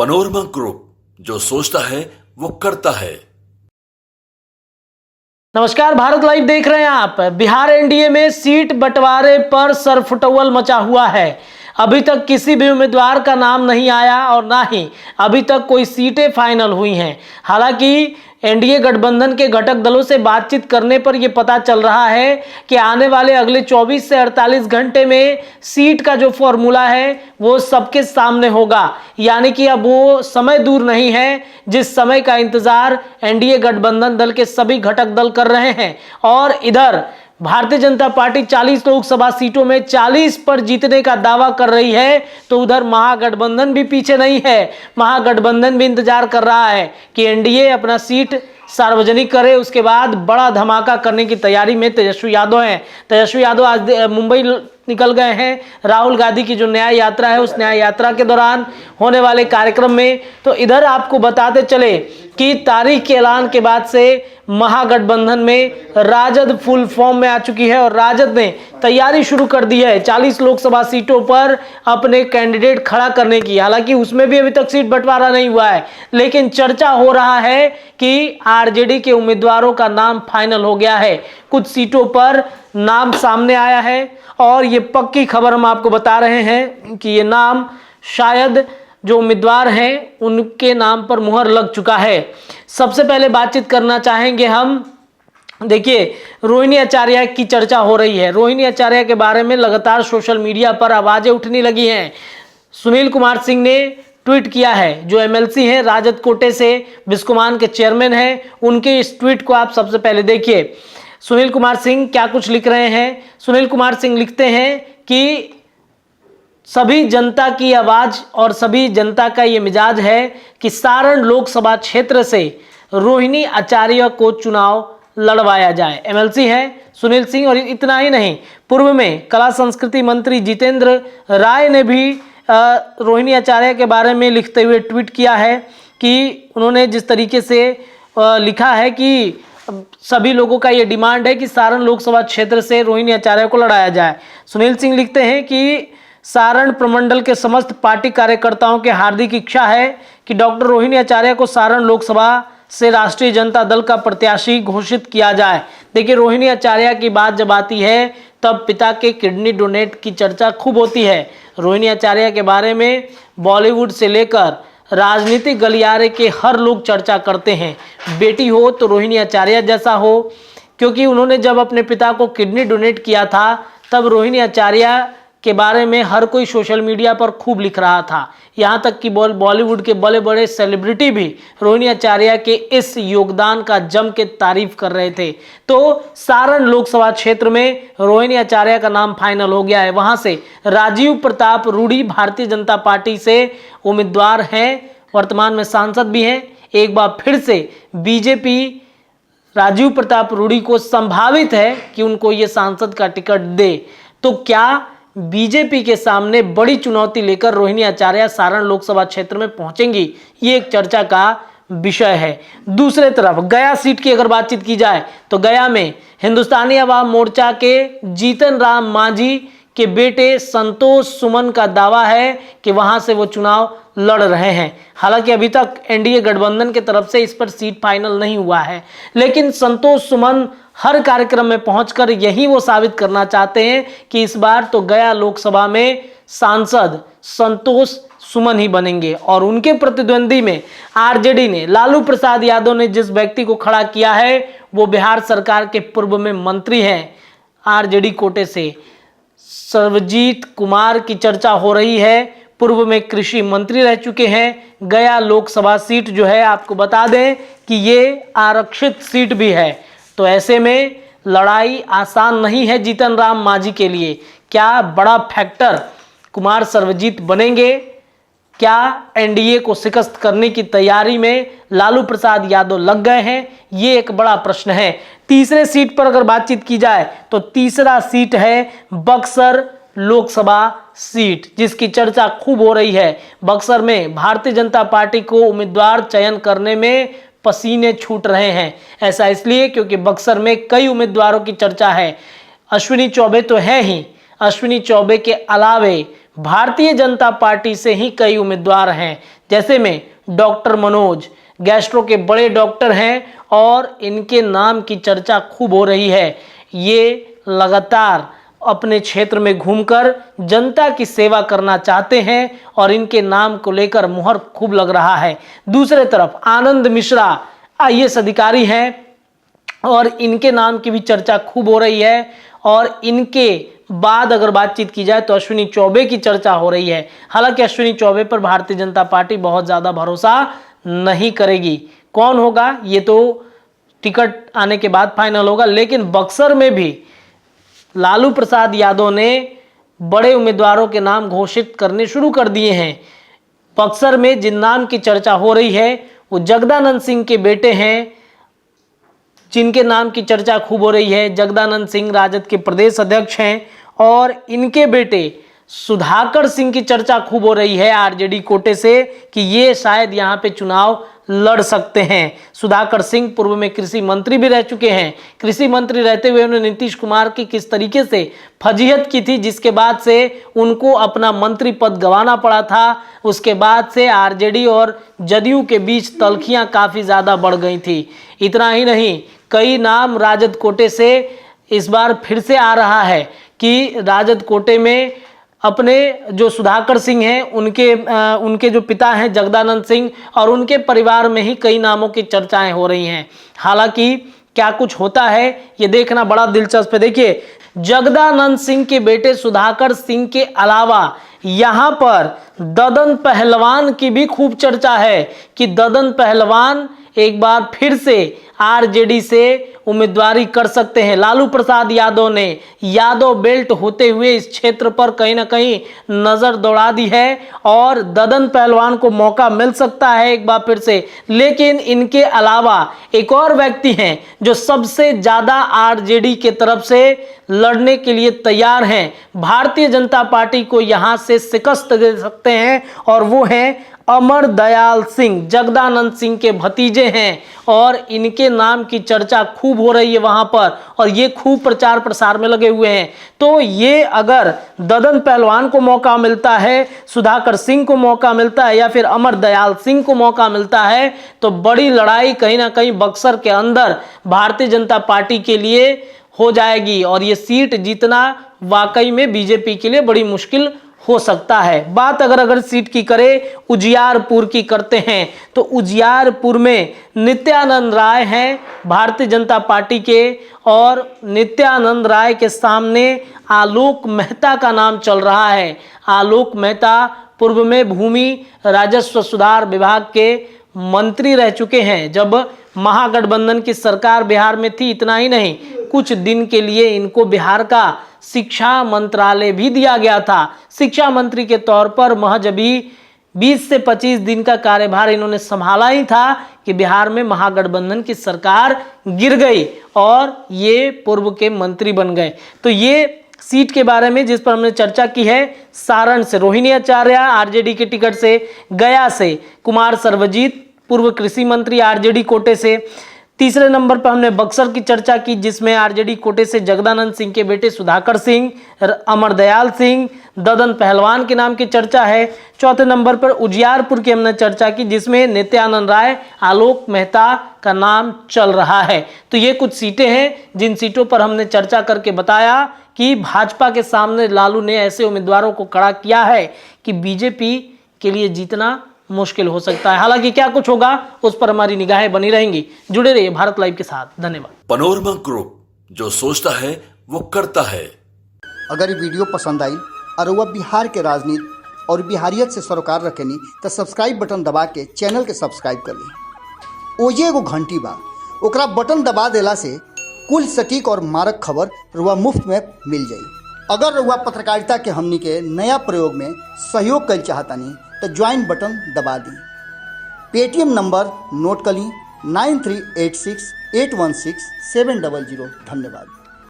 Panorama group, जो सोचता है वो करता है। नमस्कार, भारत लाइव देख रहे हैं आप। बिहार एनडीए में सीट बंटवारे पर सरफुटौल मचा हुआ है। अभी तक किसी भी उम्मीदवार का नाम नहीं आया और ना ही अभी तक कोई सीटें फाइनल हुई हैं। हालांकि एनडीए गठबंधन के घटक दलों से बातचीत करने पर यह पता चल रहा है कि आने वाले अगले 24 से 48 घंटे में सीट का जो फॉर्मूला है वो सबके सामने होगा। यानी कि अब वो समय दूर नहीं है जिस समय का इंतजार एनडीए गठबंधन दल के सभी घटक दल कर रहे हैं। और इधर भारतीय जनता पार्टी 40 लोकसभा सीटों में 40 पर जीतने का दावा कर रही है, तो उधर महागठबंधन भी पीछे नहीं है। महागठबंधन भी इंतजार कर रहा है कि एनडीए अपना सीट सार्वजनिक करे, उसके बाद बड़ा धमाका करने की तैयारी में तेजस्वी यादव हैं। तेजस्वी यादव आज मुंबई निकल गए हैं राहुल गांधी की जो न्याय यात्रा है उस न्याय यात्रा के दौरान होने वाले कार्यक्रम में। तो इधर आपको बताते चले कि तारीख के ऐलान के बाद से महागठबंधन में राजद फुल फॉर्म में आ चुकी है और राजद ने तैयारी शुरू कर दी है 40 लोकसभा सीटों पर अपने कैंडिडेट खड़ा करने की। हालांकि उसमें भी अभी तक सीट बंटवारा नहीं हुआ है, लेकिन चर्चा हो रहा है कि आरजेडी के उम्मीदवारों का नाम फाइनल हो गया है। कुछ सीटों पर नाम सामने आया है और ये पक्की खबर हम आपको बता रहे हैं कि ये नाम शायद जो उम्मीदवार हैं उनके नाम पर मुहर लग चुका है। सबसे पहले बातचीत करना चाहेंगे हम, देखिए रोहिणी आचार्य की चर्चा हो रही है। रोहिणी आचार्य के बारे में लगातार सोशल मीडिया पर आवाजें उठने लगी हैं। सुनील कुमार सिंह ने ट्वीट किया है, जो एमएलसी हैं राजद कोटे से, बिस्कोमान के चेयरमैन हैं, उनके इस ट्वीट को आप सबसे पहले देखिए। सुनील कुमार सिंह क्या कुछ लिख रहे हैं। सुनील कुमार सिंह लिखते हैं कि सभी जनता की आवाज और सभी जनता का ये मिजाज है कि सारण लोकसभा क्षेत्र से रोहिणी आचार्य को चुनाव लड़वाया जाए। एमएलसी हैं सुनील सिंह। और इतना ही नहीं, पूर्व में कला संस्कृति मंत्री जितेंद्र राय ने भी रोहिणी आचार्य के बारे में लिखते हुए ट्वीट किया है कि उन्होंने जिस तरीके से लिखा है कि सभी लोगों का ये डिमांड है कि सारण लोकसभा क्षेत्र से रोहिणी आचार्य को लड़ाया जाए। सुनील सिंह लिखते हैं कि सारण प्रमंडल के समस्त पार्टी कार्यकर्ताओं की हार्दिक इच्छा है कि डॉक्टर रोहिणी आचार्य को सारण लोकसभा से राष्ट्रीय जनता दल का प्रत्याशी घोषित किया जाए। देखिए, रोहिणी आचार्य की बात जब आती है तब पिता के किडनी डोनेट की चर्चा खूब होती है। रोहिणी आचार्य के बारे में बॉलीवुड से लेकर राजनीतिक गलियारे के हर लोग चर्चा करते हैं। बेटी हो तो रोहिणी आचार्य जैसा हो, क्योंकि उन्होंने जब अपने पिता को किडनी डोनेट किया था तब रोहिणी आचार्य के बारे में हर कोई सोशल मीडिया पर खूब लिख रहा था। यहाँ तक कि बॉलीवुड के बड़े बड़े सेलिब्रिटी भी रोहिणी आचार्य के इस योगदान का जम के तारीफ कर रहे थे। तो सारण लोकसभा क्षेत्र में रोहिणी आचार्य का नाम फाइनल हो गया है। वहाँ से राजीव प्रताप रूडी भारतीय जनता पार्टी से उम्मीदवार हैं, वर्तमान में सांसद भी हैं। एक बार फिर से बीजेपी राजीव प्रताप रूडी को संभावित है कि उनको ये सांसद का टिकट दे। तो क्या बीजेपी के सामने बड़ी चुनौती लेकर रोहिणी आचार्य सारण लोकसभा क्षेत्र में पहुंचेंगी, ये एक चर्चा का विषय है। दूसरे तरफ गया सीट की अगर बातचीत की जाए तो गया में हिंदुस्तानी अवाम मोर्चा के जीतन राम मांझी के बेटे संतोष सुमन का दावा है कि वहां से वो चुनाव लड़ रहे हैं। हालांकि अभी तक एनडीए गठबंधन की तरफ से इस पर सीट फाइनल नहीं हुआ है, लेकिन संतोष सुमन हर कार्यक्रम में पहुंचकर यही वो साबित करना चाहते हैं कि इस बार तो गया लोकसभा में सांसद संतोष सुमन ही बनेंगे। और उनके प्रतिद्वंदी में आरजेडी ने, लालू प्रसाद यादव ने जिस व्यक्ति को खड़ा किया है वो बिहार सरकार के पूर्व में मंत्री हैं आरजेडी कोटे से, सर्वजीत कुमार की चर्चा हो रही है। पूर्व में कृषि मंत्री रह चुके हैं। गया लोकसभा सीट जो है आपको बता दें कि ये आरक्षित सीट भी है। तो ऐसे में लड़ाई आसान नहीं है जीतन राम मांझी के लिए। क्या बड़ा फैक्टर कुमार सर्वजीत बनेंगे? क्या एनडीए को शिकस्त करने की तैयारी में लालू प्रसाद यादव लग गए हैं? ये एक बड़ा प्रश्न है। तीसरे सीट पर अगर बातचीत की जाए तो तीसरा सीट है बक्सर लोकसभा सीट, जिसकी चर्चा खूब हो रही है। बक्सर में भारतीय जनता पार्टी को उम्मीदवार चयन करने में पसीने छूट रहे हैं। ऐसा इसलिए क्योंकि बक्सर में कई उम्मीदवारों की चर्चा है। अश्विनी चौबे तो है ही, अश्विनी चौबे के अलावे भारतीय जनता पार्टी से ही कई उम्मीदवार हैं, जैसे में डॉक्टर मनोज, गैस्ट्रो के बड़े डॉक्टर हैं और इनके नाम की चर्चा खूब हो रही है। ये लगातार अपने क्षेत्र में घूमकर जनता की सेवा करना चाहते हैं और इनके नाम को लेकर मुहर खूब लग रहा है। दूसरे तरफ आनंद मिश्रा आईएएस अधिकारी हैं और इनके नाम की भी चर्चा खूब हो रही है और इनके बाद अगर बातचीत की जाए तो अश्विनी चौबे की चर्चा हो रही है। हालांकि अश्विनी चौबे पर भारतीय जनता पार्टी बहुत ज़्यादा भरोसा नहीं करेगी। कौन होगा ये तो टिकट आने के बाद फाइनल होगा, लेकिन बक्सर में भी लालू प्रसाद यादव ने बड़े उम्मीदवारों के नाम घोषित करने शुरू कर दिए हैं। बक्सर में जिन नाम की चर्चा हो रही है वो जगदानंद सिंह के बेटे हैं, जिनके नाम की चर्चा खूब हो रही है। जगदानंद सिंह राजद के प्रदेश अध्यक्ष हैं और इनके बेटे सुधाकर सिंह की चर्चा खूब हो रही है आरजेडी कोटे से कि ये शायद यहाँ पे चुनाव लड़ सकते हैं। सुधाकर सिंह पूर्व में कृषि मंत्री भी रह चुके हैं। कृषि मंत्री रहते हुए उन्होंने नीतीश कुमार की किस तरीके से फजीहत की थी, जिसके बाद से उनको अपना मंत्री पद गंवाना पड़ा था। उसके बाद से आरजेडी और जदयू के बीच तल्खियां काफ़ी ज़्यादा बढ़ गई थी। इतना ही नहीं, कई नाम राजद कोटे से इस बार फिर से आ रहा है कि राजद कोटे में अपने जो सुधाकर सिंह हैं उनके जो पिता हैं जगदानंद सिंह और उनके परिवार में ही कई नामों की चर्चाएं हो रही हैं। हालांकि क्या कुछ होता है ये देखना बड़ा दिलचस्प है। देखिए, जगदानंद सिंह के बेटे सुधाकर सिंह के अलावा यहाँ पर ददन पहलवान की भी खूब चर्चा है कि ददन पहलवान एक बार फिर से आरजेडी से उम्मीदवारी कर सकते हैं। लालू प्रसाद यादव ने यादव बेल्ट होते हुए इस क्षेत्र पर कहीं ना कहीं नजर दौड़ा दी है और ददन पहलवान को मौका मिल सकता है एक बार फिर से। लेकिन इनके अलावा एक और व्यक्ति हैं जो सबसे ज्यादा आरजेडी के तरफ से लड़ने के लिए तैयार हैं, भारतीय जनता पार्टी को यहां से शिकस्त दे सकते हैं, और वो हैं अमर दयाल सिंह। जगदानंद सिंह के भतीजे हैं और इनके नाम की चर्चा खूब हो रही है वहां पर और ये खूब प्रचार प्रसार में लगे हुए हैं। तो ये अगर ददन पहलवान को मौका मिलता है, सुधाकर सिंह को मौका मिलता है या फिर अमर दयाल सिंह को मौका मिलता है तो बड़ी लड़ाई कहीं ना कहीं बक्सर के अंदर भारतीय जनता पार्टी के लिए हो जाएगी और ये सीट जीतना वाकई में बीजेपी के लिए बड़ी मुश्किल हो सकता है। बात अगर सीट की करें उजियारपुर की करते हैं तो उजियारपुर में नित्यानंद राय हैं भारतीय जनता पार्टी के और नित्यानंद राय के सामने आलोक मेहता का नाम चल रहा है। आलोक मेहता पूर्व में भूमि राजस्व सुधार विभाग के मंत्री रह चुके हैं जब महागठबंधन की सरकार बिहार में थी। इतना ही नहीं, कुछ दिन के लिए इनको बिहार का शिक्षा मंत्रालय भी दिया गया था। शिक्षा मंत्री के तौर पर महज अभी 20 से 25 दिन का कार्यभार इन्होंने संभाला ही था कि बिहार में महागठबंधन की सरकार गिर गई और ये पूर्व के मंत्री बन गए। तो ये सीट के बारे में जिस पर हमने चर्चा की है, सारण से रोहिणी आचार्य आरजेडी के टिकट से, गया से कुमार सर्वजीत पूर्व कृषि मंत्री आरजेडी कोटे से। तीसरे नंबर पर हमने बक्सर की चर्चा की जिसमें आरजेडी कोटे से जगदानंद सिंह के बेटे सुधाकर सिंह, अमर दयाल सिंह, ददन पहलवान के नाम की चर्चा है। चौथे नंबर पर उजियारपुर की हमने चर्चा की जिसमें नित्यानंद राय, आलोक मेहता का नाम चल रहा है। तो ये कुछ सीटें हैं जिन सीटों पर हमने चर्चा करके बताया कि भाजपा के सामने लालू ने ऐसे उम्मीदवारों को खड़ा किया है कि बीजेपी के लिए जीतना मुश्किल हो सकता है। हालांकि क्या कुछ होगा उस पर हमारी निगाहें बनी रहेंगी। जुड़े रहिए भारत लाइव के साथ। धन्यवाद। पनोरमा ग्रुप, जो सोचता है वो करता है। अगर ये वीडियो पसंद आई और वह बिहार के राजनीति और बिहारियत से सरोकार रखेनी तो सब्सक्राइब बटन दबा के चैनल के सब्सक्राइब कर ली। ओजे एगो घंटी बा, ओकरा बटन दबा देला से कुल सटीक और मारक खबर रुआ मुफ्त में मिल जाई। अगर रुआ पत्रकारिता के हमनी के नया प्रयोग में सहयोग कर चाहतानी तो ज्वाइन बटन दबा दी। पेटीएम नंबर नोट कर ली 9386816700। धन्यवाद।